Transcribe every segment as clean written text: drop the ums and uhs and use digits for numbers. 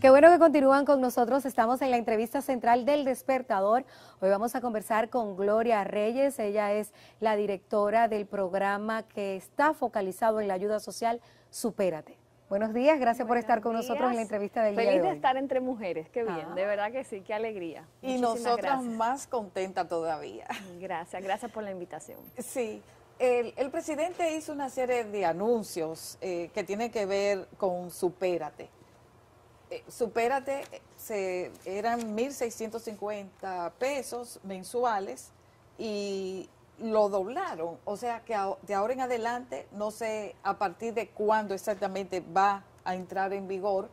Qué bueno que continúan con nosotros. Estamos en la entrevista central del Despertador. Hoy vamos a conversar con Gloria Reyes. Ella es la directora del programa que está focalizado en la ayuda social Supérate. Buenos días, gracias por estar con nosotros en la entrevista del día de hoy. Feliz de estar entre mujeres, qué bien, de verdad que sí, qué alegría. Y nosotras más contentas todavía. Gracias por la invitación. Sí, el presidente hizo una serie de anuncios que tienen que ver con Supérate. Supérate eran 1.650 pesos mensuales y lo doblaron, o sea que de ahora en adelante, no sé a partir de cuándo exactamente va a entrar en vigor,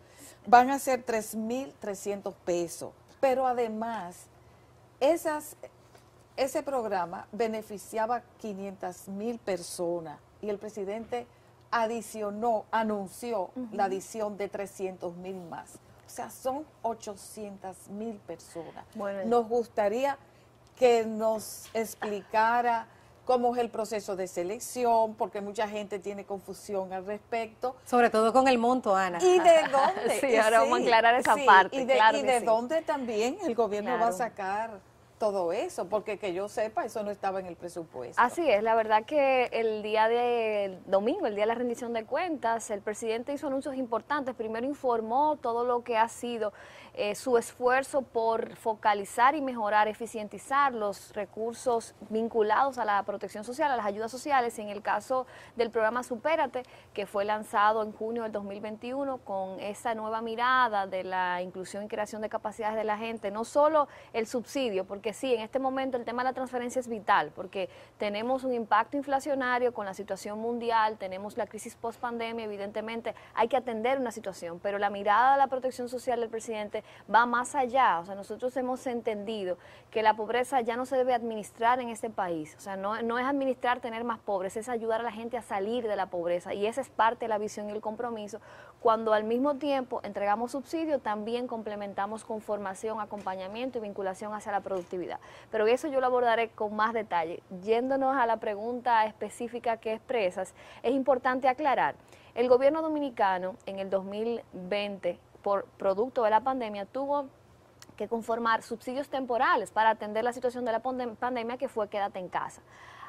van a ser 3.300 pesos, pero además ese programa beneficiaba 500.000 personas y el presidente anunció la adición de 300.000 más. O sea, son 800.000 personas. Bueno, nos gustaría que nos explicara cómo es el proceso de selección, porque mucha gente tiene confusión al respecto. Sobre todo con el monto, Ana. ¿Y de dónde? Sí, ahora vamos a aclarar esa parte. Y de dónde también el gobierno va a sacar todo eso, porque que yo sepa, eso no estaba en el presupuesto. Así es, la verdad que el día de domingo, el día de la rendición de cuentas, el presidente hizo anuncios importantes. Primero informó todo lo que ha sido su esfuerzo por focalizar y mejorar, eficientizar los recursos vinculados a la protección social, a las ayudas sociales. En el caso del programa Supérate, que fue lanzado en junio del 2021 con esa nueva mirada de la inclusión y creación de capacidades de la gente, no solo el subsidio, porque sí, en este momento el tema de la transferencia es vital, porque tenemos un impacto inflacionario con la situación mundial, tenemos la crisis post-pandemia, evidentemente hay que atender una situación, pero la mirada de la protección social del presidente va más allá. O sea, nosotros hemos entendido que la pobreza ya no se debe administrar en este país, o sea, no es administrar tener más pobres, es ayudar a la gente a salir de la pobreza, y esa es parte de la visión y el compromiso. Cuando al mismo tiempo entregamos subsidio, también complementamos con formación, acompañamiento y vinculación hacia la productividad. Pero eso yo lo abordaré con más detalle. Yéndonos a la pregunta específica que expresas, es importante aclarar, el gobierno dominicano en el 2020, por producto de la pandemia, tuvo que conformar subsidios temporales para atender la situación de la pandemia, que fue quédate en casa.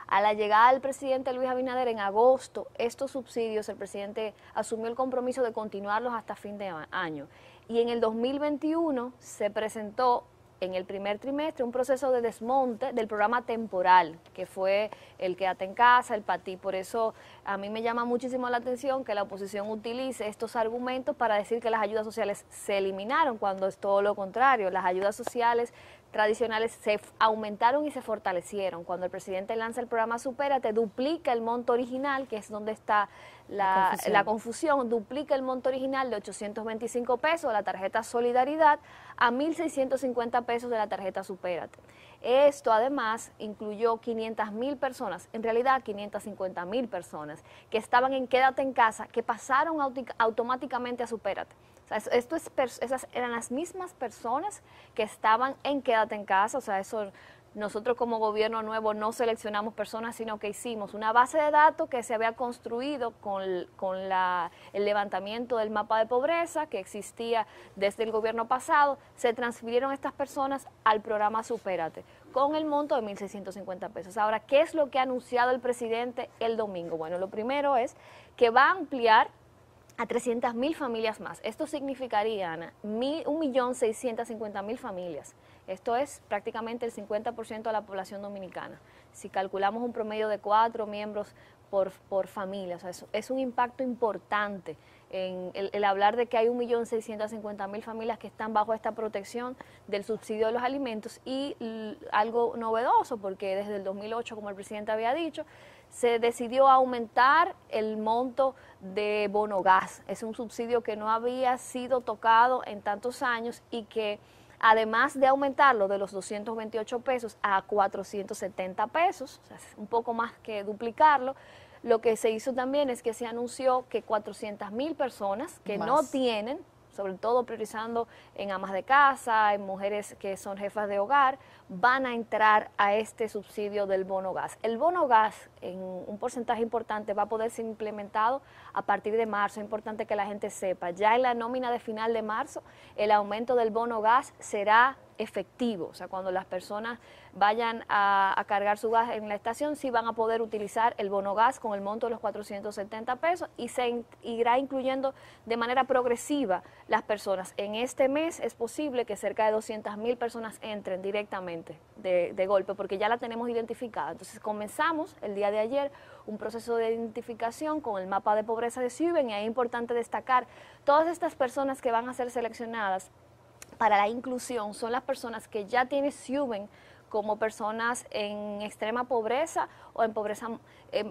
A la llegada del presidente Luis Abinader en agosto, estos subsidios, el presidente asumió el compromiso de continuarlos hasta fin de año. Y en el 2021 se presentó en el primer trimestre un proceso de desmonte del programa temporal, que fue el Quédate en Casa, el PATI. Por eso a mí me llama muchísimo la atención que la oposición utilice estos argumentos para decir que las ayudas sociales se eliminaron, cuando es todo lo contrario. Las ayudas sociales tradicionales se aumentaron y se fortalecieron. Cuando el presidente lanza el programa Supérate, duplica el monto original, que es donde está la confusión, duplica el monto original de 825 pesos de la tarjeta Solidaridad a 1.650 pesos de la tarjeta Supérate. Esto además incluyó 500.000 personas, en realidad 550.000 personas, que estaban en Quédate en Casa, que pasaron automáticamente a Supérate. O sea, esas eran las mismas personas que estaban en Quédate en Casa. O sea, eso nosotros como gobierno nuevo no seleccionamos personas, sino que hicimos una base de datos que se había construido con el levantamiento del mapa de pobreza que existía desde el gobierno pasado. Se transfirieron estas personas al programa Supérate con el monto de 1.650 pesos. Ahora, ¿qué es lo que ha anunciado el presidente el domingo? Bueno, lo primero es que va a ampliar a 300.000 familias más. Esto significaría, Ana, 1.650.000 familias. Esto es prácticamente el 50% de la población dominicana. Si calculamos un promedio de 4 miembros por familia, o sea, es un impacto importante en el hablar de que hay 1.650.000 familias que están bajo esta protección del subsidio de los alimentos. Y algo novedoso, porque desde el 2008, como el presidente había dicho, se decidió aumentar el monto de bono gas. Es un subsidio que no había sido tocado en tantos años y que, además de aumentarlo de los 228 pesos a 470 pesos, o sea, es un poco más que duplicarlo, lo que se hizo también es que se anunció que 400.000 personas que no tienen sobre todo priorizando en amas de casa, en mujeres que son jefas de hogar, van a entrar a este subsidio del bono gas. El bono gas, en un porcentaje importante, va a poder ser implementado a partir de marzo. Es importante que la gente sepa. Ya en la nómina de final de marzo, el aumento del bono gas será efectivo. O sea, cuando las personas vayan a cargar su gas en la estación, sí van a poder utilizar el bono gas con el monto de los 470 pesos y se irá incluyendo de manera progresiva las personas. En este mes es posible que cerca de 200.000 personas entren directamente de golpe, porque ya la tenemos identificada. Entonces comenzamos el día de ayer un proceso de identificación con el mapa de pobreza de Siuben, y es importante destacar todas estas personas que van a ser seleccionadas para la inclusión son las personas que ya tienen Siuben como personas en extrema pobreza o en pobreza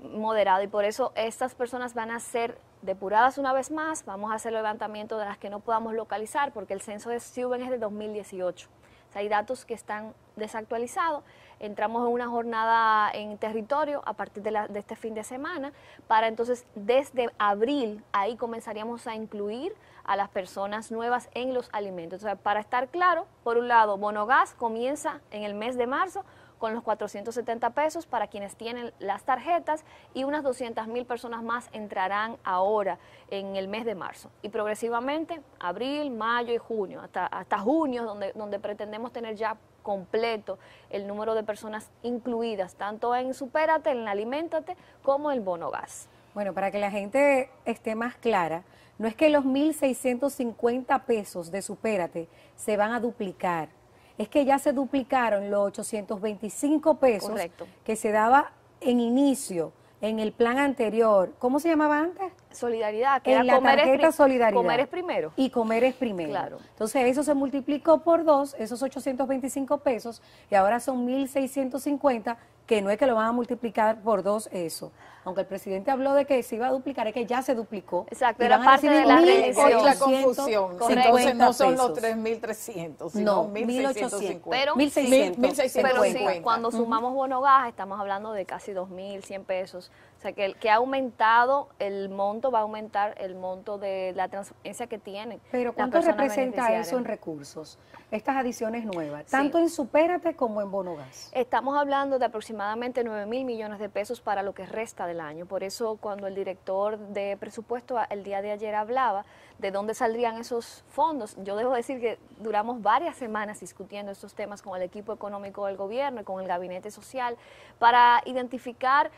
moderada, y por eso estas personas van a ser depuradas una vez más. Vamos a hacer el levantamiento de las que no podamos localizar, porque el censo de Siuben es de 2018. O sea, hay datos que están desactualizados. Entramos en una jornada en territorio a partir de este fin de semana, para entonces desde abril ahí comenzaríamos a incluir a las personas nuevas en los alimentos. O sea, para estar claro, por un lado, bono gas comienza en el mes de marzo con los 470 pesos para quienes tienen las tarjetas, y unas 200.000 personas más entrarán ahora en el mes de marzo. Y progresivamente, abril, mayo y junio, hasta junio, donde pretendemos tener ya completo el número de personas incluidas, tanto en Supérate, en Aliméntate, como el bono gas. Bueno, para que la gente esté más clara, no es que los 1.650 pesos de Supérate se van a duplicar, es que ya se duplicaron los 825 pesos. Correcto. Que se daba en inicio, en el plan anterior. ¿Cómo se llamaba antes? Solidaridad, que en era la tarjeta Solidaridad. Comer es primero. Y comer es primero. Claro. Entonces eso se multiplicó por 2, esos 825 pesos, y ahora son 1.650, que no es que lo van a multiplicar por 2 eso. Aunque el presidente habló de que se iba a duplicar, es que ya se duplicó. Exacto, y era van a parte de recibir la Esa es la 1.850 confusión. Correcto. Entonces no son los pesos. 3.300, sino No, 1.650. Pero 1.650. Pero sí, cuando sumamos bono gas estamos hablando de casi 2.100 pesos. O sea, que ha aumentado el monto, va a aumentar el monto de la transferencia que tienen. Pero las ¿cuánto personas representa beneficiarias. eso en recursos? Estas adiciones nuevas, Sí. tanto en Supérate como en bono gas. Estamos hablando de aproximadamente 9.000 millones de pesos para lo que resta del año. Por eso cuando el director de presupuesto el día de ayer hablaba de dónde saldrían esos fondos, yo debo decir que duramos varias semanas discutiendo estos temas con el equipo económico del gobierno y con el gabinete social para identificar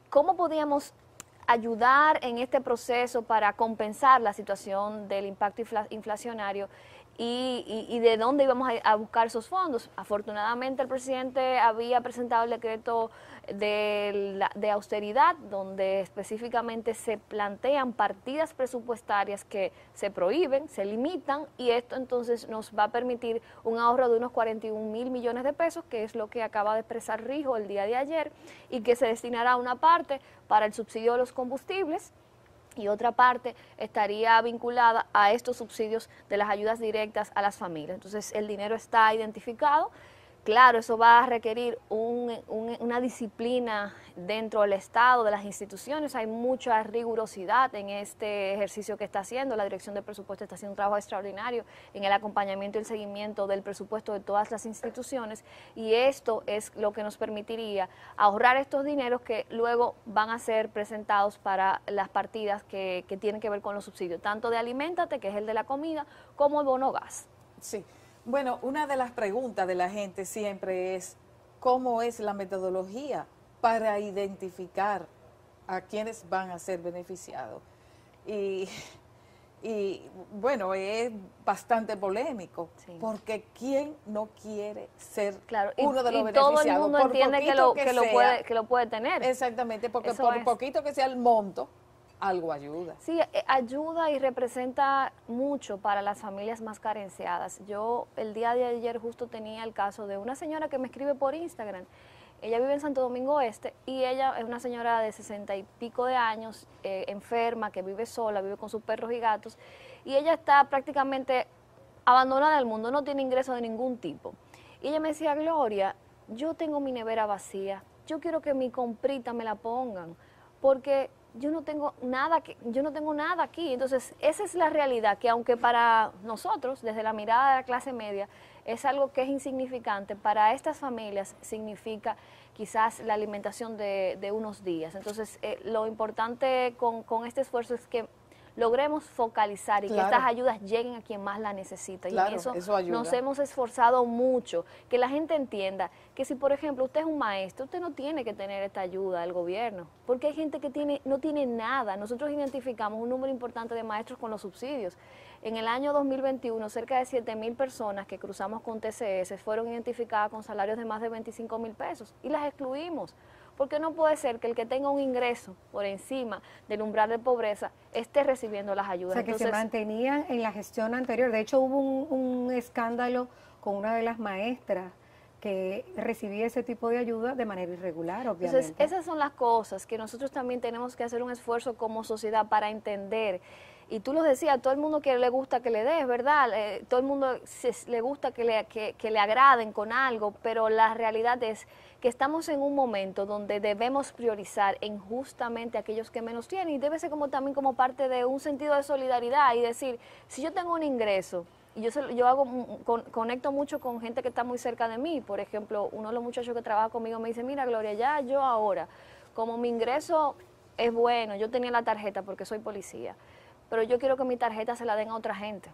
cómo podíamos ayudar en este proceso para compensar la situación del impacto inflacionario y de dónde íbamos a buscar esos fondos. Afortunadamente el presidente había presentado el decreto de austeridad, donde específicamente se plantean partidas presupuestarias que se prohíben, se limitan, y esto entonces nos va a permitir un ahorro de unos 41.000 millones de pesos, que es lo que acaba de expresar Rijo el día de ayer, y que se destinará una parte para el subsidio de los combustibles, y otra parte estaría vinculada a estos subsidios de las ayudas directas a las familias. Entonces el dinero está identificado. Claro, eso va a requerir una disciplina dentro del Estado, de las instituciones. Hay mucha rigurosidad en este ejercicio que está haciendo. La Dirección de Presupuesto está haciendo un trabajo extraordinario en el acompañamiento y el seguimiento del presupuesto de todas las instituciones, y esto es lo que nos permitiría ahorrar estos dineros que luego van a ser presentados para las partidas que tienen que ver con los subsidios, tanto de Aliméntate, que es el de la comida, como el bono gas. Sí. Bueno, una de las preguntas de la gente siempre es, ¿cómo es la metodología para identificar a quienes van a ser beneficiados? Y bueno, es bastante polémico, Sí. porque ¿quién no quiere ser Claro, uno de los y beneficiados? todo el mundo Por entiende poquito que lo puede tener. Exactamente, porque Eso por es. poquito que sea el monto, algo ayuda. Sí, ayuda y representa mucho para las familias más carenciadas. Yo el día de ayer justo tenía el caso de una señora que me escribe por Instagram. Ella vive en Santo Domingo Este y ella es una señora de 60 y pico de años, enferma, que vive sola, vive con sus perros y gatos, y ella está prácticamente abandonada del mundo, no tiene ingresos de ningún tipo. Y ella me decía, Gloria, yo tengo mi nevera vacía, yo quiero que mi comprita me la pongan, porque yo no tengo nada aquí. Entonces, esa es la realidad, que aunque para nosotros, desde la mirada de la clase media, es algo que es insignificante, para estas familias significa quizás la alimentación de unos días. Entonces, lo importante con este esfuerzo es que logremos focalizar y que estas ayudas lleguen a quien más la necesita. Y en eso nos hemos esforzado mucho, que la gente entienda que si, por ejemplo, usted es un maestro, usted no tiene que tener esta ayuda del gobierno, porque hay gente que no tiene nada. Nosotros identificamos un número importante de maestros con los subsidios. En el año 2021, cerca de 7.000 personas que cruzamos con TCS fueron identificadas con salarios de más de 25.000 pesos y las excluimos. Porque no puede ser que el que tenga un ingreso por encima del umbral de pobreza esté recibiendo las ayudas. O sea, que se mantenían en la gestión anterior. De hecho, hubo un escándalo con una de las maestras que recibía ese tipo de ayuda de manera irregular, obviamente. Entonces, esas son las cosas que nosotros también tenemos que hacer un esfuerzo como sociedad para entender. Y tú lo decías, todo el mundo que le gusta que le des, ¿verdad? Todo el mundo le gusta que le agraden con algo, pero la realidad es que estamos en un momento donde debemos priorizar en justamente aquellos que menos tienen, y debe ser también como parte de un sentido de solidaridad y decir, si yo tengo un ingreso, y conecto mucho con gente que está muy cerca de mí. Por ejemplo, uno de los muchachos que trabaja conmigo me dice, mira, Gloria, ya yo ahora, como mi ingreso es bueno, yo tenía la tarjeta porque soy policía, pero yo quiero que mi tarjeta se la den a otra gente.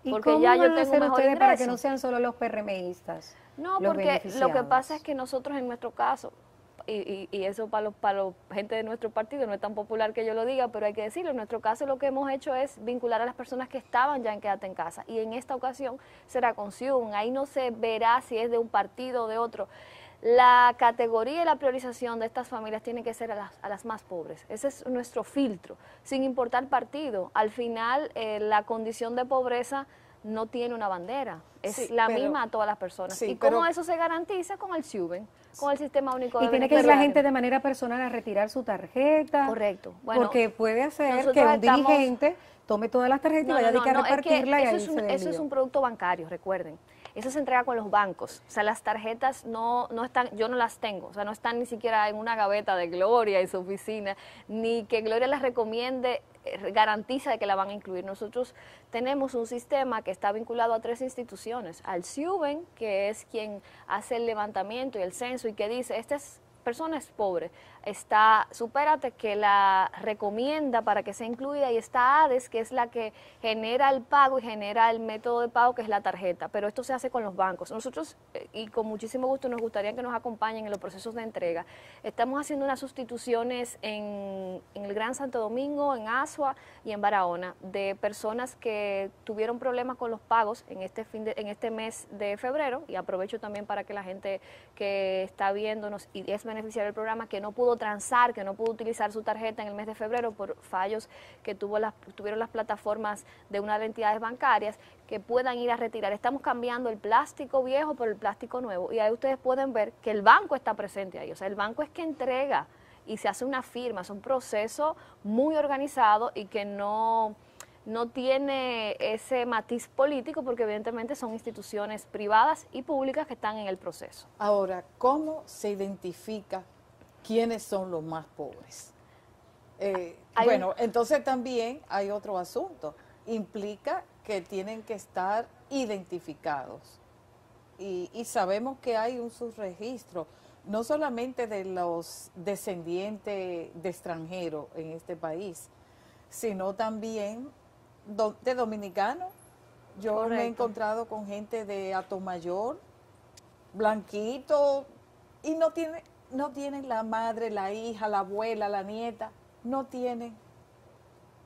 Porque ¿Y ya cómo yo van a tengo hacer mejor ustedes ingreso? para que no sean solo los PRMistas? No, porque lo que pasa es que nosotros en nuestro caso, y eso para los gente de nuestro partido no es tan popular que yo lo diga, pero hay que decirlo, en nuestro caso lo que hemos hecho es vincular a las personas que estaban ya en Quédate en Casa, y en esta ocasión será con Cium. Ahí no se verá si es de un partido o de otro. La categoría y la priorización de estas familias tiene que ser a las más pobres. Ese es nuestro filtro, sin importar partido. Al final, la condición de pobreza no tiene una bandera, es la misma a todas las personas. Sí, ¿y cómo eso se garantiza? Con el SIUBEN, con el Sistema Único de Y tiene que ir la gente de manera personal a retirar su tarjeta. Correcto. Bueno, porque puede hacer que un dirigente tome todas las tarjetas y vaya a repartirla, y ahí eso es un producto bancario, recuerden. Eso se entrega con los bancos. O sea, las tarjetas no están, yo no las tengo, o sea, no están ni siquiera en una gaveta de Gloria en su oficina, ni que Gloria las recomiende, garantiza de que la van a incluir. Nosotros tenemos un sistema que está vinculado a 3 instituciones, al SIUBEN, que es quien hace el levantamiento y el censo y que dice, persona es pobre, está Supérate, que la recomienda para que sea incluida, y está ADES, que es la que genera el pago y genera el método de pago, que es la tarjeta, pero esto se hace con los bancos. Nosotros, y con muchísimo gusto nos gustaría que nos acompañen en los procesos de entrega, estamos haciendo unas sustituciones en el Gran Santo Domingo, en Asua y en Barahona, de personas que tuvieron problemas con los pagos en este mes de febrero, y aprovecho también para que la gente que está viéndonos y es beneficiario del programa, que no pudo transar, que no pudo utilizar su tarjeta en el mes de febrero por fallos que tuvieron las plataformas de una de las entidades bancarias, que puedan ir a retirar. Estamos cambiando el plástico viejo por el plástico nuevo, y ahí ustedes pueden ver que el banco está presente ahí. O sea, el banco es que entrega y se hace una firma. Es un proceso muy organizado y que no tiene ese matiz político, porque evidentemente son instituciones privadas y públicas que están en el proceso. Ahora, ¿cómo se identifica quiénes son los más pobres? Entonces también hay otro asunto. Implica que tienen que estar identificados. Y sabemos que hay un subregistro, no solamente de los descendientes de extranjeros en este país, sino también de dominicanos. Yo Correcto. me he encontrado con gente de Atomayor, blanquito, y no tienen la madre, la hija, la abuela, la nieta, no tienen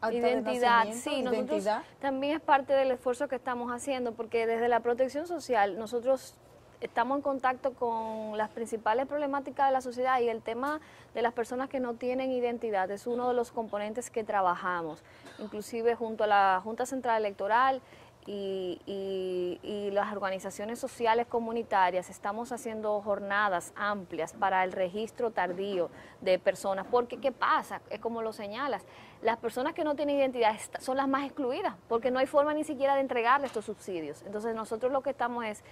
acta Identidad, de sí, nosotros nosotros también es parte del esfuerzo que estamos haciendo, porque desde la protección social nosotros estamos en contacto con las principales problemáticas de la sociedad, y el tema de las personas que no tienen identidad es uno de los componentes que trabajamos, inclusive junto a la Junta Central Electoral y las organizaciones sociales comunitarias estamos haciendo jornadas amplias para el registro tardío de personas, porque ¿qué pasa? Es como lo señalas, las personas que no tienen identidad son las más excluidas, porque no hay forma ni siquiera de entregarles estos subsidios. Entonces nosotros lo que estamos es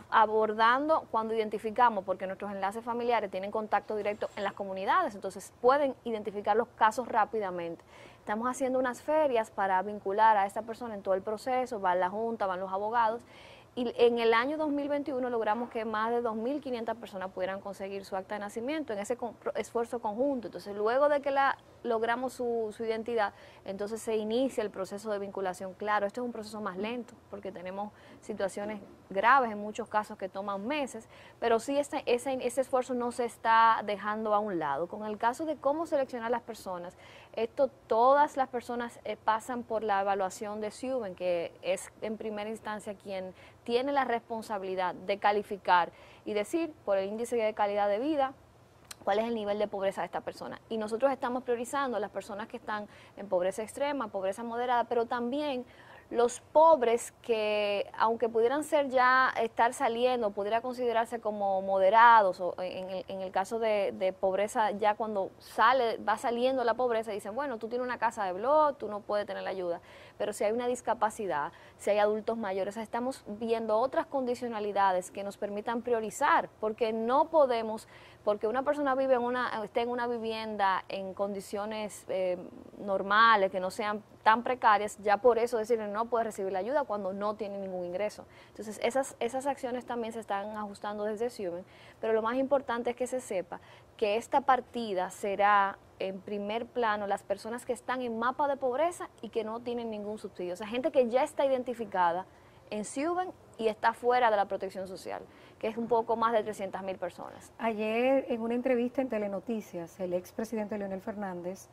abordando cuando identificamos, porque nuestros enlaces familiares tienen contacto directo en las comunidades, entonces pueden identificar los casos rápidamente. Estamos haciendo unas ferias para vincular a esta persona en todo el proceso, va la Junta, van los abogados, y en el año 2021 logramos que más de 2.500 personas pudieran conseguir su acta de nacimiento en ese esfuerzo conjunto. Entonces, luego de que logramos su identidad, entonces se inicia el proceso de vinculación. Claro, esto es un proceso más lento, porque tenemos situaciones graves en muchos casos que toman meses, pero sí ese esfuerzo no se está dejando a un lado. Con el caso de cómo seleccionar las personas, todas las personas pasan por la evaluación de SIUBEN, que es en primera instancia quien tiene la responsabilidad de calificar y decir por el índice de calidad de vida cuál es el nivel de pobreza de esta persona. Y nosotros estamos priorizando a las personas que están en pobreza extrema, pobreza moderada, pero también los pobres que, aunque pudieran estar saliendo, pudiera considerarse como moderados, o en el caso de pobreza, ya cuando va saliendo la pobreza, dicen, bueno, tú tienes una casa de blog, tú no puedes tener la ayuda. Pero si hay una discapacidad, si hay adultos mayores, estamos viendo otras condicionalidades que nos permitan priorizar, porque no podemos, porque una persona esté en una vivienda en condiciones normales, que no sean tan precarias, ya por eso decirle no puede recibir la ayuda cuando no tiene ningún ingreso. Entonces esas acciones también se están ajustando desde SIUBEN, pero lo más importante es que se sepa que esta partida será en primer plano las personas que están en mapa de pobreza y que no tienen ningún subsidio, o sea, gente que ya está identificada en SIUBEN y está fuera de la protección social, que es un poco más de 300.000 personas. Ayer, en una entrevista en Telenoticias, el expresidente Leonel Fernández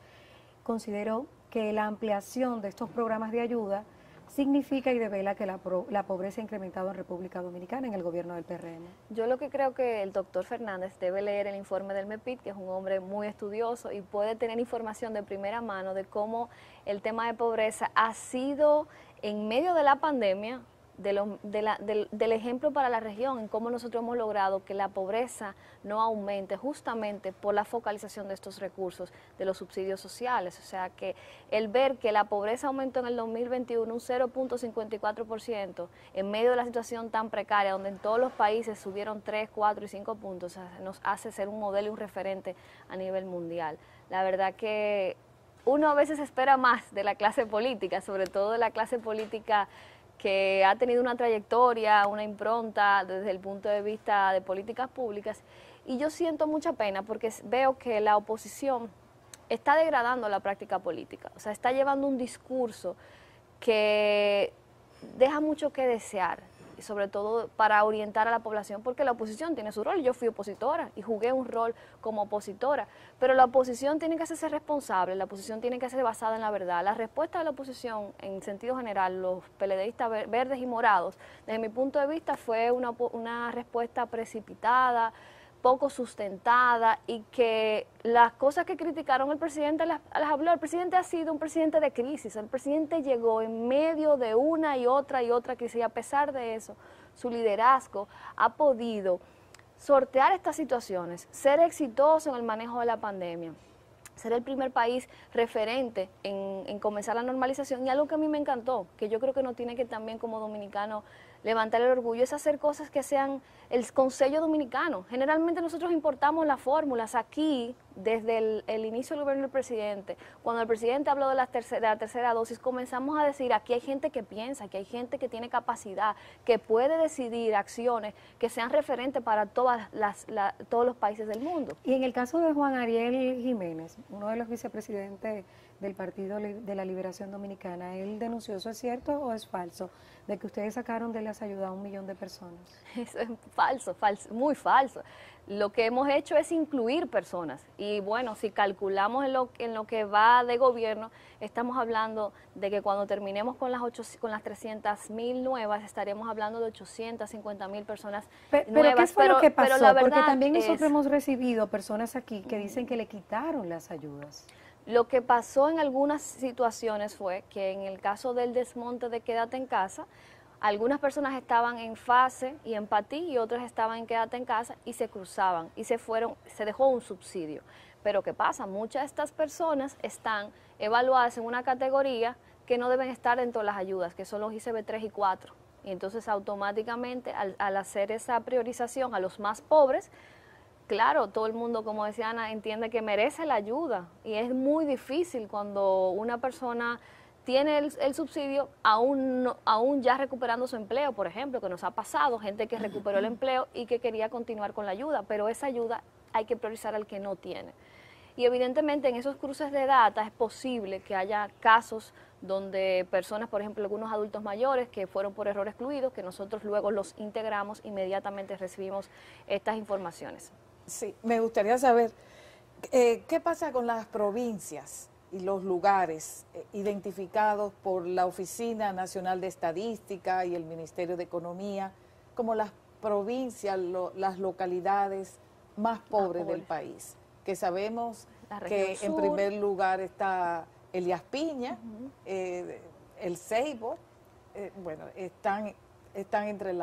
consideró que la ampliación de estos programas de ayuda significa y devela que la pobreza ha incrementado en República Dominicana en el gobierno del PRM. Yo lo que creo que el doctor Fernández debe leer el informe del MEPIT, que es un hombre muy estudioso y puede tener información de primera mano de cómo el tema de pobreza ha sido en medio de la pandemia, del ejemplo para la región, en cómo nosotros hemos logrado que la pobreza no aumente justamente por la focalización de estos recursos de los subsidios sociales. O sea que el ver que la pobreza aumentó en el 2021 un 0.54% en medio de la situación tan precaria, donde en todos los países subieron 3, 4 y 5 puntos, o sea, nos hace ser un modelo y un referente a nivel mundial. La verdad que uno a veces espera más de la clase política, sobre todo de la clase política que ha tenido una trayectoria, una impronta desde el punto de vista de políticas públicas, y yo siento mucha pena porque veo que la oposición está degradando la práctica política, o sea, está llevando un discurso que deja mucho que desear, y sobre todo para orientar a la población, porque la oposición tiene su rol. Yo fui opositora y jugué un rol como opositora, pero la oposición tiene que hacerse responsable, la oposición tiene que ser basada en la verdad. La respuesta de la oposición, en sentido general, los PLDistas verdes y morados, desde mi punto de vista fue una respuesta precipitada, poco sustentada, y que las cosas que criticaron el presidente las habló. El presidente ha sido un presidente de crisis, el presidente llegó en medio de una y otra crisis, y a pesar de eso, su liderazgo ha podido sortear estas situaciones, ser exitoso en el manejo de la pandemia, ser el primer país referente en comenzar la normalización. Y algo que a mí me encantó, que yo creo que no tiene que también como dominicano levantar el orgullo, es hacer cosas que sean con sello dominicano. Generalmente nosotros importamos las fórmulas aquí desde el inicio del gobierno del presidente. Cuando el presidente habló de la tercera dosis, comenzamos a decir, aquí hay gente que piensa, aquí hay gente que tiene capacidad, que puede decidir acciones que sean referentes para todos los países del mundo. Y en el caso de Juan Ariel Jiménez, uno de los vicepresidentes del Partido de la Liberación Dominicana, él denunció, ¿eso es cierto o es falso?, de que ustedes sacaron de las ayudas a 1 millón de personas. Eso es falso, muy falso. Lo que hemos hecho es incluir personas, y bueno, si calculamos en lo que va de gobierno, estamos hablando de que cuando terminemos con las 300.000 nuevas, estaremos hablando de 850.000 personas nuevas. ¿Pero qué fue lo que pasó? Pero la verdad, porque también nosotros hemos recibido personas aquí que dicen que le quitaron las ayudas. Lo que pasó en algunas situaciones fue que en el caso del desmonte de Quédate en Casa, Algunas personas estaban en fase y en patí y otras estaban en quédate en casa y se cruzaban y se dejó un subsidio. Pero ¿qué pasa? Muchas de estas personas están evaluadas en una categoría que no deben estar dentro de las ayudas, que son los ICB 3 y 4. Y entonces automáticamente al hacer esa priorización a los más pobres, claro, todo el mundo, como decía Ana, entiende que merece la ayuda y es muy difícil cuando una persona tiene el subsidio aún ya recuperando su empleo, por ejemplo, que nos ha pasado, gente que recuperó el empleo y que quería continuar con la ayuda, pero esa ayuda hay que priorizar al que no tiene. Y evidentemente en esos cruces de data es posible que haya casos donde personas, por ejemplo, algunos adultos mayores que fueron por error excluidos, que nosotros luego los integramos, inmediatamente recibimos estas informaciones. Sí, me gustaría saber, ¿qué pasa con las provincias y los lugares identificados por la Oficina Nacional de Estadística y el Ministerio de Economía como las provincias, las localidades más pobres del país? Que sabemos que en primer lugar está Elías Piña, el Ceibo, bueno, están entre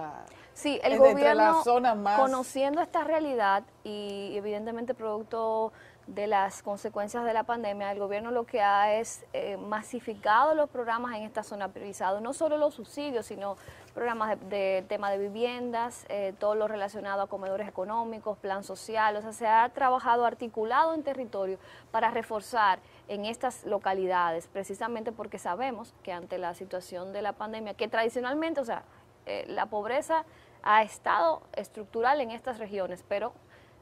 sí, el gobierno, las zonas más... conociendo esta realidad y evidentemente producto de las consecuencias de la pandemia, el gobierno lo que ha es masificado los programas en esta zona priorizada, no solo los subsidios, sino programas de tema de viviendas, todo lo relacionado a comedores económicos, plan social, o sea, se ha trabajado articulado en territorio para reforzar en estas localidades, precisamente porque sabemos que ante la situación de la pandemia, que tradicionalmente, o sea, la pobreza ha estado estructural en estas regiones, pero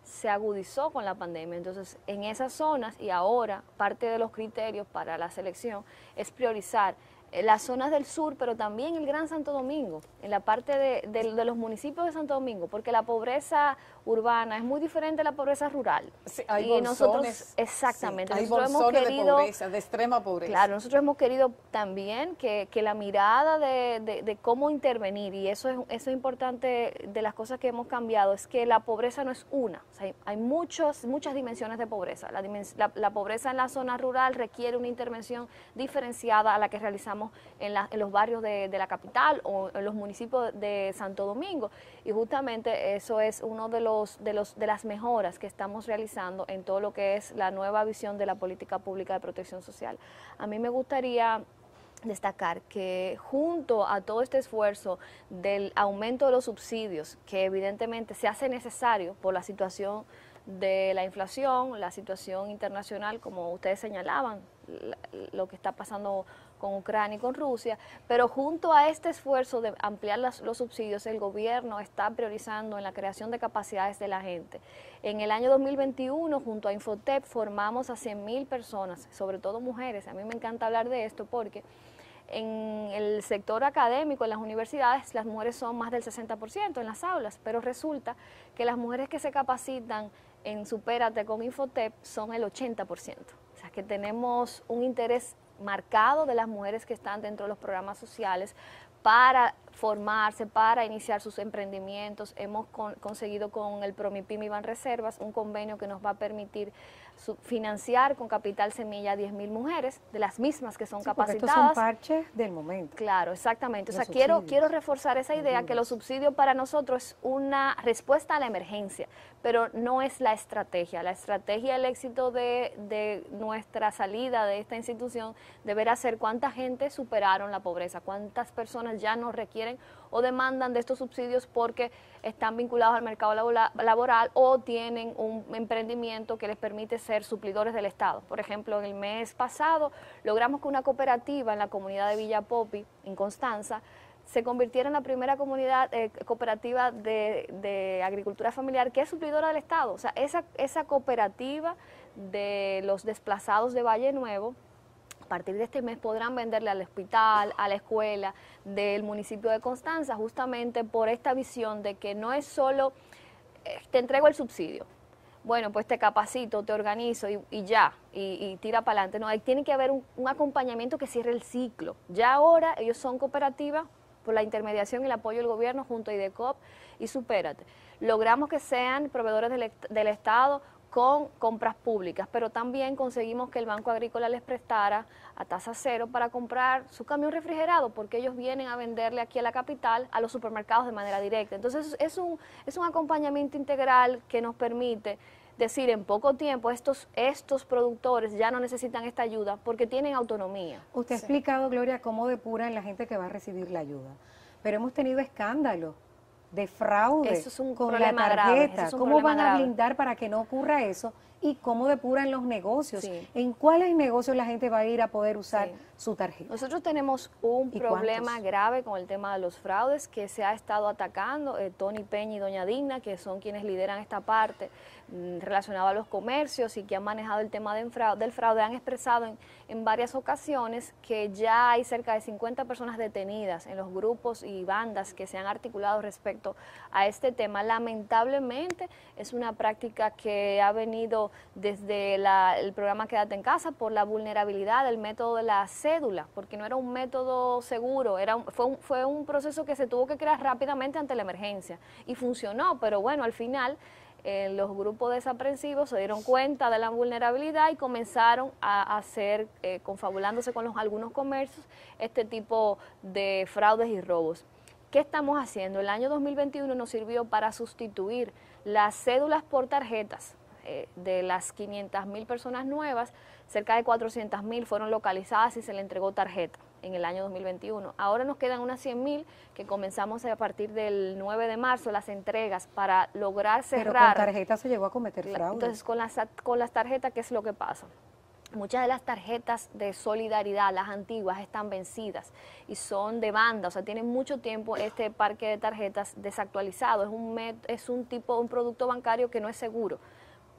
se agudizó con la pandemia. Entonces, en esas zonas y ahora parte de los criterios para la selección es priorizar las zonas del sur, pero también el Gran Santo Domingo, en la parte de los municipios de Santo Domingo, porque la pobreza urbana es muy diferente a la pobreza rural. Sí, hay y bolsones, nosotros, exactamente, sí, hay nosotros bolsones hemos querido, de pobreza, de extrema pobreza. Claro, nosotros hemos querido también que la mirada de cómo intervenir, y eso es importante, de las cosas que hemos cambiado, es que la pobreza no es una, o sea, hay muchas dimensiones de pobreza. La pobreza en la zona rural requiere una intervención diferenciada a la que realizamos en los barrios de la capital o en los municipios de Santo Domingo, y justamente eso es uno de las mejoras que estamos realizando en todo lo que es la nueva visión de la política pública de protección social. A mí me gustaría destacar que junto a todo este esfuerzo del aumento de los subsidios, que evidentemente se hace necesario por la situación de la inflación, la situación internacional, como ustedes señalaban, lo que está pasando con Ucrania y con Rusia, pero junto a este esfuerzo de ampliar los subsidios, el gobierno está priorizando en la creación de capacidades de la gente. En el año 2021, junto a Infotep, formamos a 100.000 personas, sobre todo mujeres. A mí me encanta hablar de esto porque en el sector académico, en las universidades, las mujeres son más del 60% en las aulas, pero resulta que las mujeres que se capacitan en Supérate con Infotep son el 80%. O sea, que tenemos un interés marcado de las mujeres que están dentro de los programas sociales para formarse, para iniciar sus emprendimientos. Hemos conseguido con el Promipyme y Banreservas un convenio que nos va a permitir financiar con capital semilla a 10.000 mujeres, de las mismas que son capacitadas. Estos son parches del momento. Claro, exactamente. O sea, quiero reforzar esa idea que los subsidios para nosotros es una respuesta a la emergencia, pero no es la estrategia. La estrategia, el éxito de nuestra salida de esta institución deberá ser cuánta gente superaron la pobreza, cuántas personas ya no requieren o demandan de estos subsidios porque están vinculados al mercado laboral o tienen un emprendimiento que les permite ser suplidores del Estado. Por ejemplo, en el mes pasado logramos que una cooperativa en la comunidad de Villa Popi, en Constanza, se convirtiera en la primera comunidad cooperativa de agricultura familiar que es suplidora del Estado. O sea, esa cooperativa de los desplazados de Valle Nuevo, a partir de este mes podrán venderle al hospital, a la escuela del municipio de Constanza, justamente por esta visión de que no es solo te entrego el subsidio, bueno, pues te capacito, te organizo y ya, y tira para adelante. No, ahí tiene que haber un acompañamiento que cierre el ciclo. Ya ahora ellos son cooperativas por la intermediación y el apoyo del gobierno junto a IDECOP y Supérate. Logramos que sean proveedores del Estado con compras públicas, pero también conseguimos que el Banco Agrícola les prestara a tasa cero para comprar su camión refrigerado, porque ellos vienen a venderle aquí a la capital a los supermercados de manera directa. Entonces es un acompañamiento integral que nos permite decir en poco tiempo estos productores ya no necesitan esta ayuda porque tienen autonomía. Usted ha explicado, Gloria, cómo depuran la gente que va a recibir la ayuda, pero hemos tenido escándalos de fraude Eso es un con la problema grave, tarjeta. eso es un ¿Cómo problema van a grave. blindar para que no ocurra eso? ¿Y cómo depuran los negocios? Sí. ¿En cuáles negocios la gente va a ir a poder usar Sí. su tarjeta? Nosotros tenemos un ¿Y problema cuántos? grave con el tema de los fraudes que se ha estado atacando. Tony Peña y Doña Digna, que son quienes lideran esta parte relacionado a los comercios y que han manejado el tema del fraude, han expresado en varias ocasiones que ya hay cerca de 50 personas detenidas en los grupos y bandas que se han articulado respecto a este tema. Lamentablemente es una práctica que ha venido desde el programa Quédate en Casa por la vulnerabilidad del método de la cédula, porque no era un método seguro, fue un proceso que se tuvo que crear rápidamente ante la emergencia y funcionó, pero bueno, al final los grupos desaprensivos se dieron cuenta de la vulnerabilidad y comenzaron a hacer, confabulándose con algunos comercios, este tipo de fraudes y robos. ¿Qué estamos haciendo? El año 2021 nos sirvió para sustituir las cédulas por tarjetas. De las 500.000 personas nuevas, cerca de 400.000 fueron localizadas y se le entregó tarjeta en el año 2021. Ahora nos quedan unas 100.000 que comenzamos a partir del 9 de marzo las entregas para lograr cerrar. Pero con tarjetas se llegó a cometer fraude. Entonces, con las tarjetas, ¿qué es lo que pasa? Muchas de las tarjetas de solidaridad, las antiguas, están vencidas y son de banda, o sea, tienen mucho tiempo este parque de tarjetas desactualizado. Es un producto bancario que no es seguro.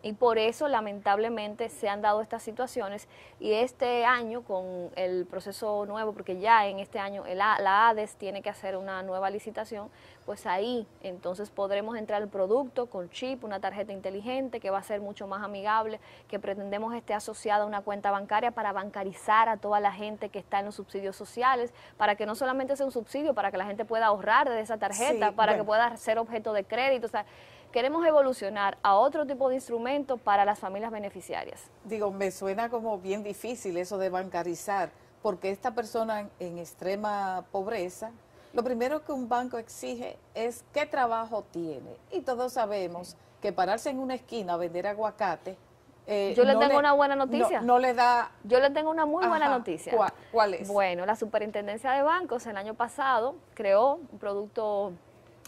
Y por eso, lamentablemente, se han dado estas situaciones y este año, con el proceso nuevo, porque ya en este año la ADES tiene que hacer una nueva licitación, pues ahí entonces podremos entrar al producto con chip, una tarjeta inteligente que va a ser mucho más amigable, que pretendemos esté asociada a una cuenta bancaria para bancarizar a toda la gente que está en los subsidios sociales, para que no solamente sea un subsidio, para que la gente pueda ahorrar de esa tarjeta, Sí, para bueno. que pueda ser objeto de crédito, o sea, queremos evolucionar a otro tipo de instrumento para las familias beneficiarias. Digo, me suena como bien difícil eso de bancarizar, porque esta persona en extrema pobreza, lo primero que un banco exige es qué trabajo tiene. Y todos sabemos que pararse en una esquina a vender aguacate, Yo le tengo una buena noticia. No le da... Yo le tengo una muy buena noticia. ¿Cuál es? Bueno, la Superintendencia de Bancos el año pasado creó un producto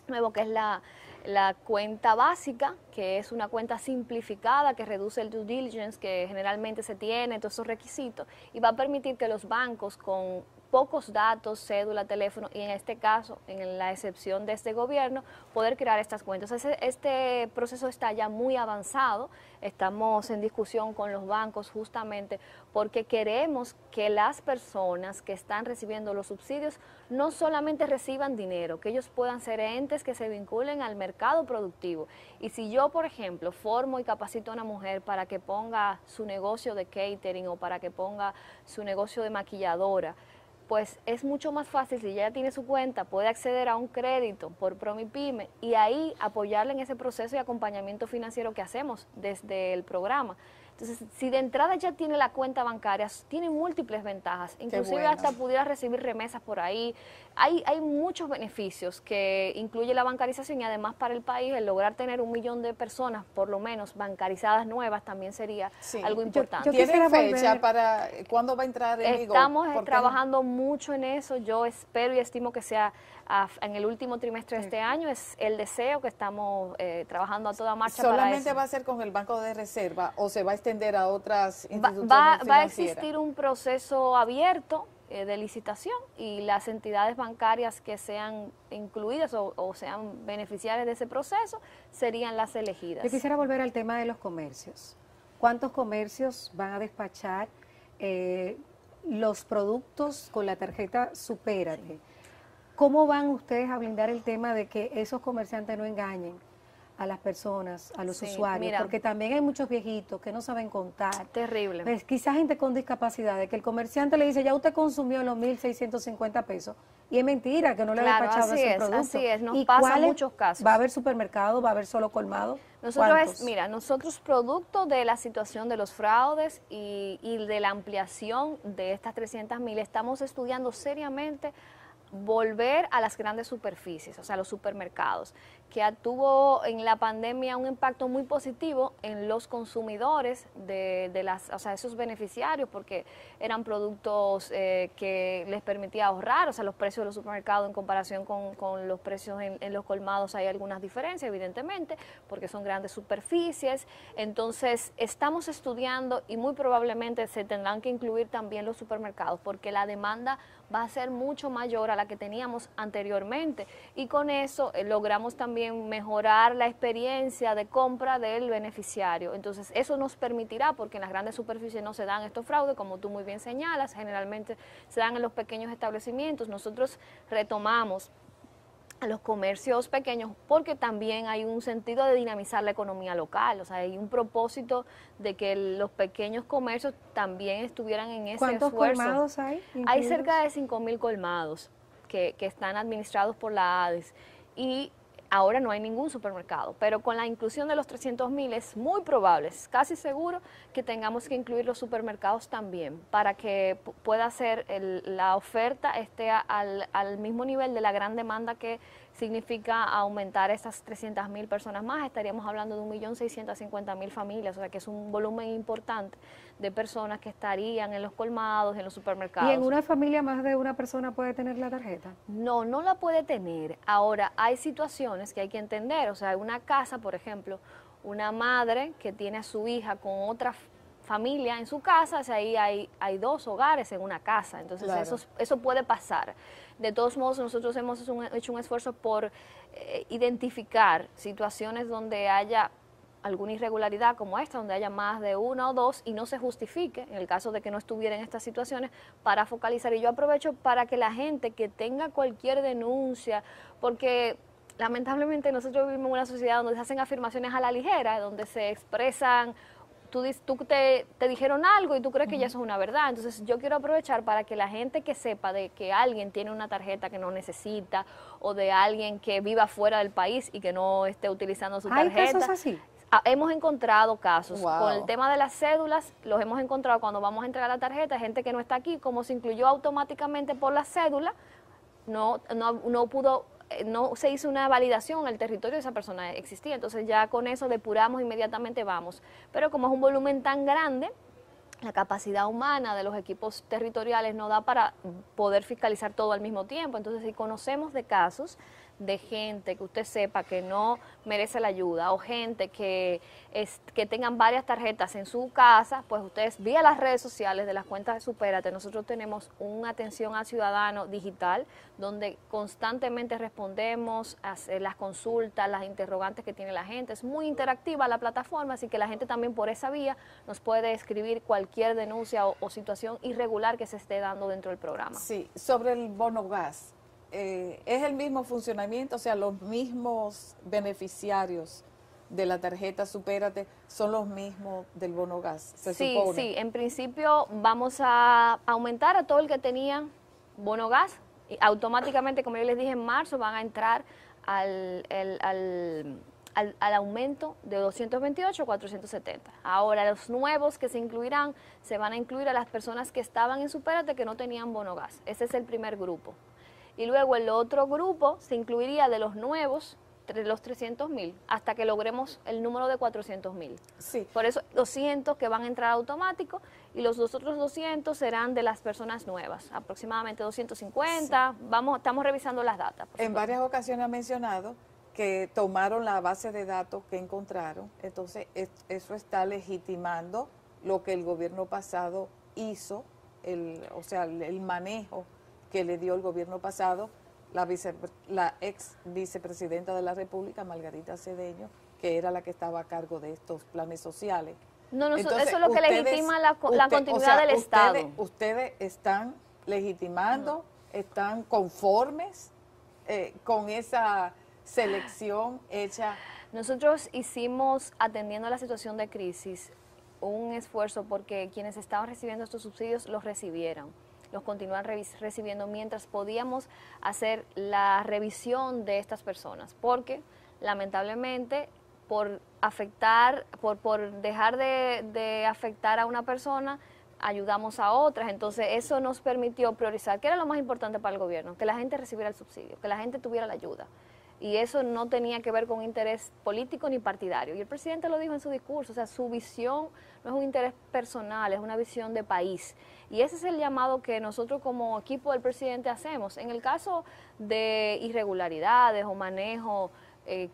nuevo que es la cuenta básica, que es una cuenta simplificada que reduce el due diligence que generalmente se tiene, todos esos requisitos, y va a permitir que los bancos con pocos datos, cédula, teléfono, y en este caso, en la excepción de este gobierno, poder crear estas cuentas. Este proceso está ya muy avanzado, estamos en discusión con los bancos justamente porque queremos que las personas que están recibiendo los subsidios no solamente reciban dinero, que ellos puedan ser entes que se vinculen al mercado productivo. Y si yo, por ejemplo, formo y capacito a una mujer para que ponga su negocio de catering o para que ponga su negocio de maquilladora, pues es mucho más fácil, si ella tiene su cuenta, puede acceder a un crédito por Promipyme y ahí apoyarla en ese proceso de acompañamiento financiero que hacemos desde el programa. Entonces, si de entrada ya tiene la cuenta bancaria, tiene múltiples ventajas, inclusive bueno. hasta pudiera recibir remesas por ahí. Hay muchos beneficios que incluye la bancarización y además para el país el lograr tener 1 millón de personas, por lo menos bancarizadas nuevas, también sería algo importante. ¿Tiene fecha para cuándo va a entrar en vigor? Estamos trabajando mucho en eso, yo espero y estimo que sea en el último trimestre de este año, es el deseo que estamos trabajando a toda marcha para eso. ¿Solamente va a ser con el Banco de Reserva o se va a extender a otras instituciones va a financieras? existir un proceso abierto de licitación y las entidades bancarias que sean incluidas o sean beneficiarias de ese proceso serían las elegidas. Yo quisiera volver al tema de los comercios. ¿Cuántos comercios van a despachar los productos con la tarjeta Supérate? ¿Cómo van ustedes a blindar el tema de que esos comerciantes no engañen a las personas, a los usuarios? Mira, porque también hay muchos viejitos que no saben contar. Terrible. Pues quizás gente con discapacidad, de que el comerciante le dice, ya usted consumió los 1.650 pesos, y es mentira que no le ha Claro, despachado ese producto. Así es, nos ¿Y pasa en cuáles? muchos casos. ¿Va a haber supermercado? ¿Va a haber solo colmado? Nosotros nosotros producto de la situación de los fraudes y de la ampliación de estas 300.000, estamos estudiando seriamente volver a las grandes superficies, o sea, los supermercados, que tuvo en la pandemia un impacto muy positivo en los consumidores o sea, esos beneficiarios, porque eran productos que les permitía ahorrar, o sea, los precios de los supermercados en comparación con los precios en los colmados hay algunas diferencias, evidentemente, porque son grandes superficies. Entonces, estamos estudiando y muy probablemente se tendrán que incluir también los supermercados, porque la demanda va a ser mucho mayor a la que teníamos anteriormente, y con eso logramos también mejorar la experiencia de compra del beneficiario. Entonces eso nos permitirá, porque en las grandes superficies no se dan estos fraudes, como tú muy bien señalas, generalmente se dan en los pequeños establecimientos. Nosotros retomamos a los comercios pequeños porque también hay un sentido de dinamizar la economía local, o sea, hay un propósito de que los pequeños comercios también estuvieran en ese esfuerzo. ¿Cuántos colmados hay? Hay cerca de 5.000 colmados que están administrados por la ADES, y ahora no hay ningún supermercado, pero con la inclusión de los 300.000 es muy probable, es casi seguro que tengamos que incluir los supermercados también, para que pueda ser la oferta esté al mismo nivel de la gran demanda que significa aumentar estas 300.000 personas más. Estaríamos hablando de 1.650.000 familias, o sea que es un volumen importante de personas que estarían en los colmados, en los supermercados. ¿Y en una familia más de una persona puede tener la tarjeta? No, no la puede tener. Ahora, hay situaciones que hay que entender, o sea, una casa, por ejemplo, una madre que tiene a su hija con otra familia en su casa, o sea, ahí hay dos hogares en una casa, entonces claro, eso puede pasar. De todos modos, nosotros hemos hecho un esfuerzo por identificar situaciones donde haya alguna irregularidad como esta, donde haya más de una o dos y no se justifique, en el caso de que no estuviera en estas situaciones, para focalizar. Y yo aprovecho para que la gente que tenga cualquier denuncia, porque lamentablemente nosotros vivimos en una sociedad donde se hacen afirmaciones a la ligera, donde se expresan, tú te dijeron algo y tú crees que ya eso es una verdad. Entonces yo quiero aprovechar para que la gente que sepa de que alguien tiene una tarjeta que no necesita, o de alguien que viva fuera del país y que no esté utilizando su tarjeta. ¿Hay casos así? Hemos encontrado casos. Wow. Con el tema de las cédulas, los hemos encontrado cuando vamos a entregar la tarjeta, gente que no está aquí, como se incluyó automáticamente por la cédula, no se hizo una validación en el territorio de esa persona existía, entonces ya con eso depuramos inmediatamente, vamos. Pero como es un volumen tan grande, la capacidad humana de los equipos territoriales no da para poder fiscalizar todo al mismo tiempo. Entonces, si conocemos de casos de gente que usted sepa que no merece la ayuda, o gente que tengan varias tarjetas en su casa, pues ustedes vía las redes sociales de las cuentas de Supérate, nosotros tenemos una atención al ciudadano digital donde constantemente respondemos a las consultas, las interrogantes que tiene la gente. Es muy interactiva la plataforma, así que la gente también por esa vía nos puede escribir cualquier denuncia o situación irregular que se esté dando dentro del programa. Sí, sobre el bono gas. ¿Es el mismo funcionamiento? O sea, los mismos beneficiarios de la tarjeta Supérate son los mismos del bono gas, se supone. Sí, en principio vamos a aumentar a todo el que tenía bono gas, y automáticamente, como yo les dije, en marzo van a entrar al aumento de 228 a 470. Ahora, los nuevos que se incluirán, se van a incluir a las personas que estaban en Supérate que no tenían bono gas. Ese es el primer grupo. Y luego el otro grupo se incluiría de los nuevos, de los 300.000, hasta que logremos el número de 400.000. Sí. Por eso 200 que van a entrar automático, y los otros 200 serán de las personas nuevas, aproximadamente 250. Sí. Estamos revisando las datas. En varias ocasiones ha mencionado que tomaron la base de datos que encontraron, entonces eso está legitimando lo que el gobierno pasado hizo, o sea, el manejo que le dio el gobierno pasado, la ex vicepresidenta de la República, Margarita Cedeño, que era la que estaba a cargo de estos planes sociales. Entonces, eso es lo que legitima la continuidad del Estado. Ustedes están legitimando, están conformes con esa selección hecha. Nosotros hicimos, atendiendo a la situación de crisis, un esfuerzo porque quienes estaban recibiendo estos subsidios los recibieran. los continúan recibiendo mientras podíamos hacer la revisión de estas personas, porque lamentablemente por dejar de afectar a una persona, ayudamos a otras. Entonces eso nos permitió priorizar, que era lo más importante para el gobierno, que la gente recibiera el subsidio, que la gente tuviera la ayuda. Y eso no tenía que ver con interés político ni partidario. Y el presidente lo dijo en su discurso, o sea, su visión no es un interés personal, es una visión de país. Y ese es el llamado que nosotros como equipo del presidente hacemos. En el caso de irregularidades o manejo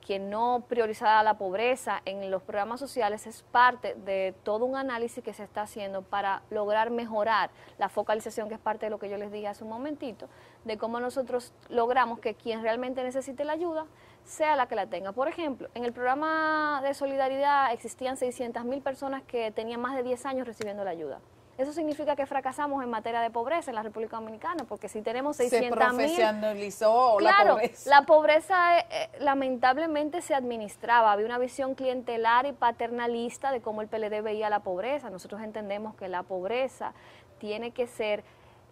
que no priorizada la pobreza en los programas sociales, es parte de todo un análisis que se está haciendo para lograr mejorar la focalización, que es parte de lo que yo les dije hace un momentito, de cómo nosotros logramos que quien realmente necesite la ayuda sea la que la tenga. Por ejemplo, en el programa de solidaridad existían 600.000 personas que tenían más de 10 años recibiendo la ayuda. Eso significa que fracasamos en materia de pobreza en la República Dominicana, porque si tenemos 600.000... Se profesionalizó claro, la pobreza. La pobreza lamentablemente se administraba, había una visión clientelar y paternalista de cómo el PLD veía la pobreza. Nosotros entendemos que la pobreza tiene que ser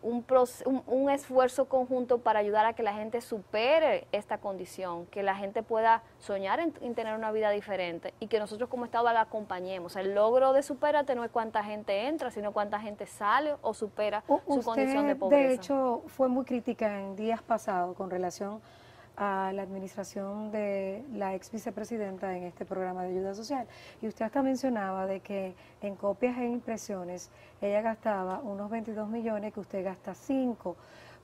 un esfuerzo conjunto para ayudar a que la gente supere esta condición, que la gente pueda soñar en tener una vida diferente y que nosotros como Estado la acompañemos. El logro de Supérate no es cuánta gente entra, sino cuánta gente sale o supera su condición de pobreza. De hecho, fue muy crítica en días pasados con relación a la administración de la ex vicepresidenta en este programa de ayuda social. Y usted hasta mencionaba de que en copias e impresiones ella gastaba unos 22 millones, que usted gasta 5.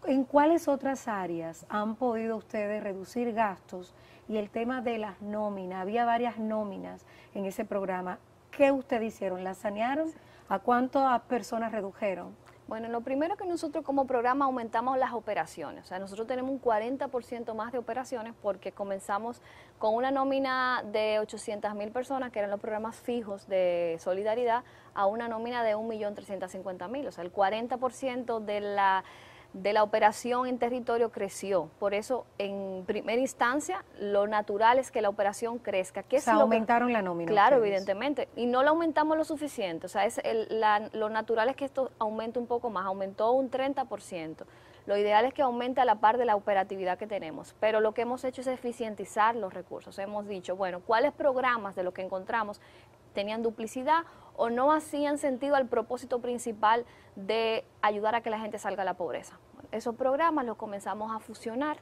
¿En cuáles otras áreas han podido ustedes reducir gastos? Y el tema de las nóminas, había varias nóminas en ese programa. ¿Qué ustedes hicieron? ¿Las sanearon? ¿A cuántas personas redujeron? Bueno, lo primero que nosotros como programa aumentamos las operaciones, o sea, nosotros tenemos un 40% más de operaciones porque comenzamos con una nómina de 800.000 personas, que eran los programas fijos de solidaridad, a una nómina de 1.350.000, o sea, el 40% de la operación en territorio creció. Por eso, en primera instancia, lo natural es que la operación crezca. ¿Qué aumentaron la nómina? Claro, ustedes, evidentemente. Y no la aumentamos lo suficiente. O sea, lo natural es que esto aumente un poco más. Aumentó un 30%. Lo ideal es que aumente a la par de la operatividad que tenemos. Pero lo que hemos hecho es eficientizar los recursos. Hemos dicho, bueno, ¿cuáles programas de los que encontramos tenían duplicidad o no hacían sentido al propósito principal de ayudar a que la gente salga de la pobreza? Bueno, esos programas los comenzamos a fusionar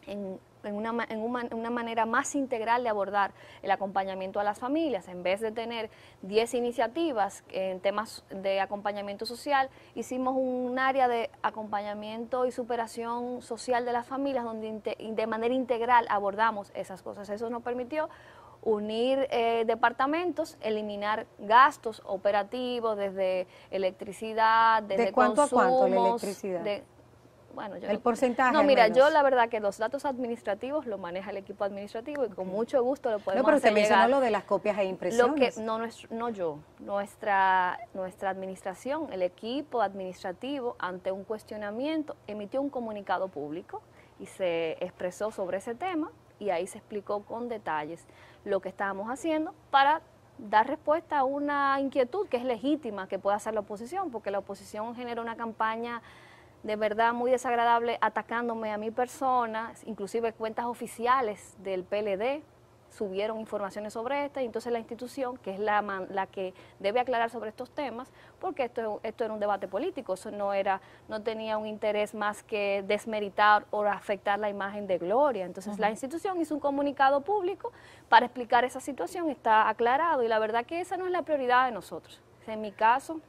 en una manera más integral de abordar el acompañamiento a las familias. En vez de tener 10 iniciativas en temas de acompañamiento social, hicimos un área de acompañamiento y superación social de las familias donde de manera integral abordamos esas cosas. Eso nos permitió unir departamentos, eliminar gastos operativos desde electricidad, desde ¿De cuánto consumos, a cuánto la electricidad? Bueno, el porcentaje. No, mira, yo la verdad que los datos administrativos lo maneja el equipo administrativo y con mucho gusto lo podemos hacer llegar. No, pero usted mencionó lo de las copias e impresiones. No yo, nuestra administración, el equipo administrativo, ante un cuestionamiento, emitió un comunicado público y se expresó sobre ese tema y ahí se explicó con detalles lo que estábamos haciendo para dar respuesta a una inquietud que es legítima que pueda hacer la oposición, porque la oposición genera una campaña de verdad muy desagradable atacándome a mi persona, inclusive cuentas oficiales del PLD subieron informaciones sobre esta, y entonces la institución, que es la que debe aclarar sobre estos temas, porque esto era un debate político, eso no tenía un interés más que desmeritar o afectar la imagen de Gloria. Entonces la institución hizo un comunicado público para explicar esa situación, está aclarado, y la verdad que esa no es la prioridad de nosotros. En mi caso,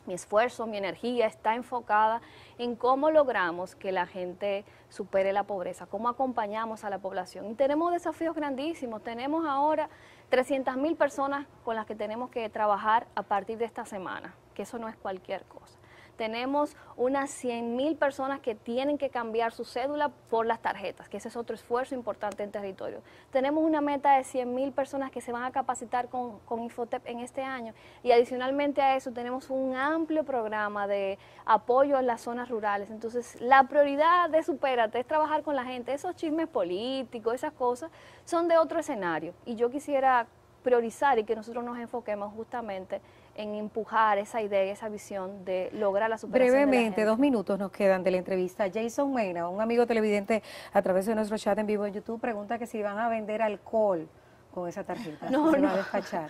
mi esfuerzo, mi energía está enfocada en cómo logramos que la gente supere la pobreza, cómo acompañamos a la población. Y tenemos desafíos grandísimos. Tenemos ahora 300.000 personas con las que tenemos que trabajar a partir de esta semana, que eso no es cualquier cosa. Tenemos unas 100.000 personas que tienen que cambiar su cédula por las tarjetas, que ese es otro esfuerzo importante en territorio. Tenemos una meta de 100.000 personas que se van a capacitar con Infotep en este año, y adicionalmente a eso tenemos un amplio programa de apoyo en las zonas rurales. Entonces, la prioridad de Supérate es trabajar con la gente. Esos chismes políticos, esas cosas, son de otro escenario, y yo quisiera priorizar y que nosotros nos enfoquemos justamente en empujar esa idea y esa visión de lograr la superación de la Brevemente, gente. 2 minutos nos quedan de la entrevista. Jason Mena, un amigo televidente a través de nuestro chat en vivo en YouTube, pregunta que si van a vender alcohol con esa tarjeta. No, se no. va a despachar.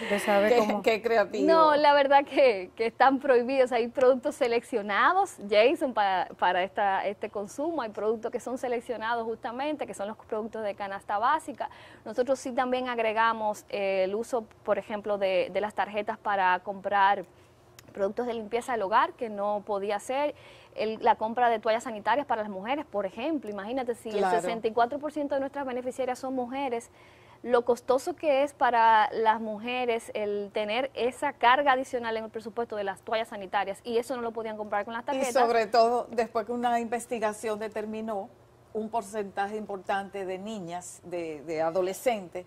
Usted sabe cómo. Qué creativo. No, la verdad que están prohibidos. Hay productos seleccionados, Jason, para este consumo. Hay productos que son seleccionados justamente, que son los productos de canasta básica. Nosotros sí también agregamos el uso, por ejemplo, de las tarjetas para comprar productos de limpieza del hogar, que no podía ser. La compra de toallas sanitarias para las mujeres, por ejemplo. Imagínate, si Claro. el 64% de nuestras beneficiarias son mujeres, lo costoso que es para las mujeres el tener esa carga adicional en el presupuesto de las toallas sanitarias, y eso no lo podían comprar con las Y tarjetas. sobre todo, después que una investigación determinó un porcentaje importante de niñas, de adolescentes,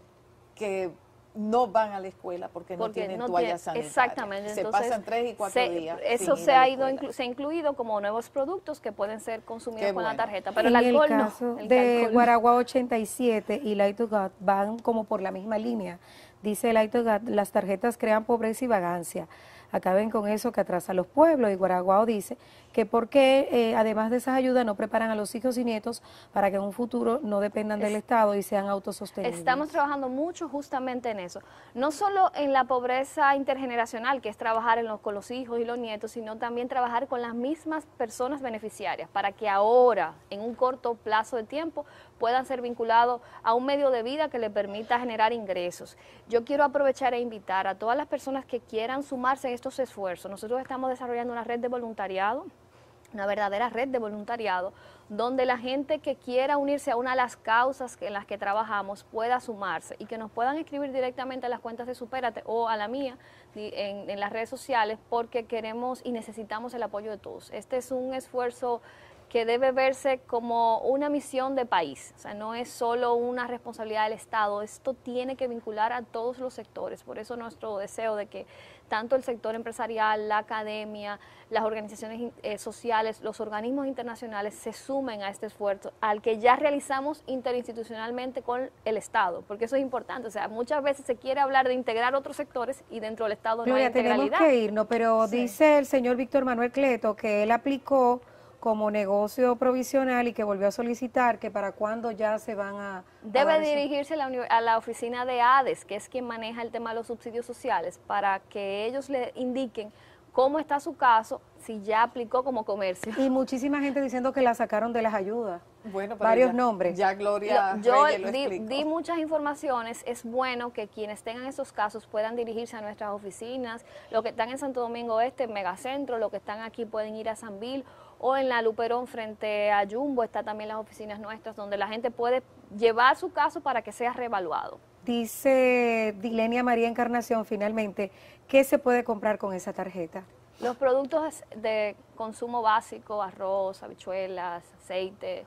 que no van a la escuela porque no tienen toallas sanitarias. Exactamente. Se Entonces, pasan 3 y 4 días. Eso sin se ir a la ha ido escuela. se ha incluido como nuevos productos que pueden ser consumidos Qué con la bueno. tarjeta, pero En el alcohol el no. caso El de alcohol no. Guaragua 87 y Light to God van como por la misma línea. Dice Light to God, las tarjetas crean pobreza y vagancia. Acaben con eso que atrasa a los pueblos. Y Guaraguao dice que porque además de esas ayudas no preparan a los hijos y nietos para que en un futuro no dependan del Estado y sean autosostenibles. Estamos trabajando mucho justamente en eso, no solo en la pobreza intergeneracional, que es trabajar con los hijos y los nietos, sino también trabajar con las mismas personas beneficiarias para que ahora, en un corto plazo de tiempo, puedan ser vinculados a un medio de vida que les permita generar ingresos. Yo quiero aprovechar e invitar a todas las personas que quieran sumarse a estos esfuerzos. Nosotros estamos desarrollando una red de voluntariado, una verdadera red de voluntariado, donde la gente que quiera unirse a una de las causas en las que trabajamos pueda sumarse y que nos puedan escribir directamente a las cuentas de Supérate o a la mía en las redes sociales, porque queremos y necesitamos el apoyo de todos. Este es un esfuerzo que debe verse como una misión de país, o sea, no es solo una responsabilidad del Estado, esto tiene que vincular a todos los sectores, por eso nuestro deseo de que tanto el sector empresarial, la academia, las organizaciones sociales, los organismos internacionales se sumen a este esfuerzo, al que ya realizamos interinstitucionalmente con el Estado, porque eso es importante, o sea, muchas veces se quiere hablar de integrar otros sectores y dentro del Estado Gloria, no hay integralidad. tenemos que irnos, pero Sí. dice el señor Víctor Manuel Cleto que él aplicó como negocio provisional y que volvió a solicitar que para cuándo ya se van a Debe dar eso. dirigirse a la oficina de ADES, que es quien maneja el tema de los subsidios sociales, para que ellos le indiquen cómo está su caso, si ya aplicó como comercio. Y muchísima gente diciendo que la sacaron de las ayudas. Bueno, pero Varios ya- nombres. Ya Gloria Yo Reyes lo explicó. di muchas informaciones, es bueno que quienes tengan esos casos puedan dirigirse a nuestras oficinas, los que están en Santo Domingo Este, en Megacentro, los que están aquí pueden ir a San Vil, o en la Luperón frente a Jumbo, está también las oficinas nuestras, donde la gente puede llevar su caso para que sea reevaluado. Dice Dilenia María Encarnación, finalmente, ¿qué se puede comprar con esa tarjeta? Los productos de consumo básico, arroz, habichuelas, aceite,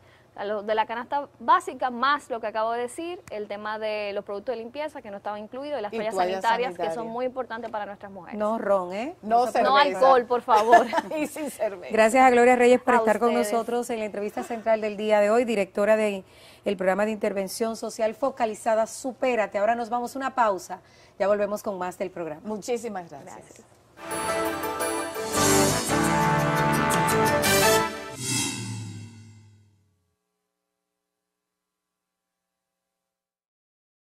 de la canasta básica, más lo que acabo de decir, el tema de los productos de limpieza que no estaban incluidos, y las Y toallas toallas sanitarias, que son sanitarias. muy importantes para nuestras mujeres. No ron, ¿eh? No se cerveza. No alcohol, por favor. Y sin cerveza. Gracias a Gloria Reyes por A estar con ustedes. nosotros en la entrevista central del día de hoy, directora del programa de intervención social focalizada Supérate. Ahora nos vamos a una pausa, ya volvemos con más del programa. Muchísimas gracias. Gracias.